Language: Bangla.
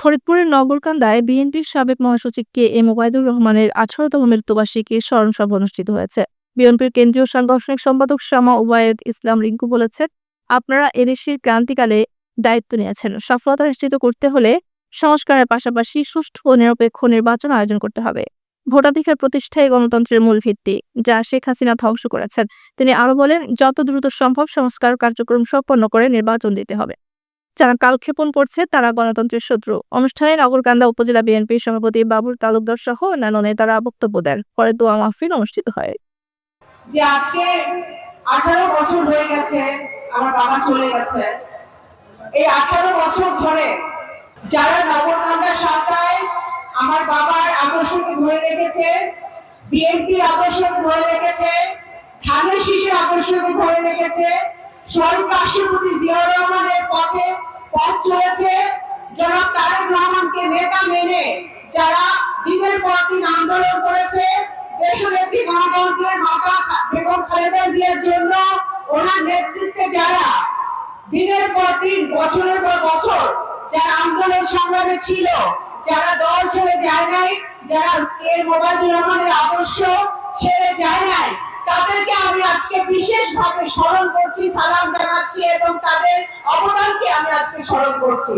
ফরিদপুরের নগরকান্দায় বিএনপির সাবেক মহাসচিব কে এম ওবায়দুর রহমানের 18তম মৃত্যুবার্ষিকীর স্মরণ সভা অনুষ্ঠিত হয়েছে। বিএনপির কেন্দ্রীয় সাংগঠনিক সম্পাদক শামা ওবায়েদ ইসলাম রিংকু বলেছেন, আপনারা এদেশের ক্রান্তিকালে দায়িত্ব নিয়েছেন। সফলতা নিশ্চিত করতে হলে সংস্কারের পাশাপাশি সুষ্ঠু ও নিরপেক্ষ নির্বাচন আয়োজন করতে হবে। ভোটাধিকার প্রতিষ্ঠাই গণতন্ত্রের মূল ভিত্তি, যা শেখ হাসিনা ধ্বংস করেছেন। তিনি আরো বলেন, যত দ্রুত সম্ভব সংস্কার কার্যক্রম সম্পন্ন করে নির্বাচন দিতে হবে। যারা কালক্ষেপণ করছে তারা গণতন্ত্রের শত্রু। অনুষ্ঠানে নগরকান্দা উপজেলা বিএনপির সভাপতি বাবুল তালুকদার সহ অন্যান্য নেতারা বক্তব্য দেন। পরে দোয়া মাহফিল অনুষ্ঠিত হয়। যে আজকে 18 বছর হয়ে গেছে আমার বাবা চলে গেছে। এই 18 বছর ধরে যারা নগরকান্দা সাতায় আমার বাবার আদর্শকে ধরে রেখেছে, বিএনপির আদর্শকে ধরে রেখেছে, ধানের শীষের আদর্শকে ধরে রেখেছে, শহীদ রাষ্ট্রপতি জিয়াউর রহমানের পথে পথ চলেছে, জনাব তারেক রহমানকে নেতা মেনে যারা দিনের পর দিন আন্দোলন করেছে, দেশনেত্রী গণতন্ত্রের মাতা বেগম খালেদা জিয়ার জন্য ওনার নেতৃত্বে যারা দিনের পর দিন বছরের পর বছর যারা আন্দোলন সংগ্রামে ছিল, যারা দল ছেড়ে যায় নাই, যারা এম ওবায়দুর রহমানের আদর্শ ছেড়ে যায় নাই, তাদেরকে আমি আজকে বিশেষভাবে স্মরণ করছি, সালাম জানাচ্ছি এবং তাদের অবদানকে আমি আজকে স্মরণ করছি।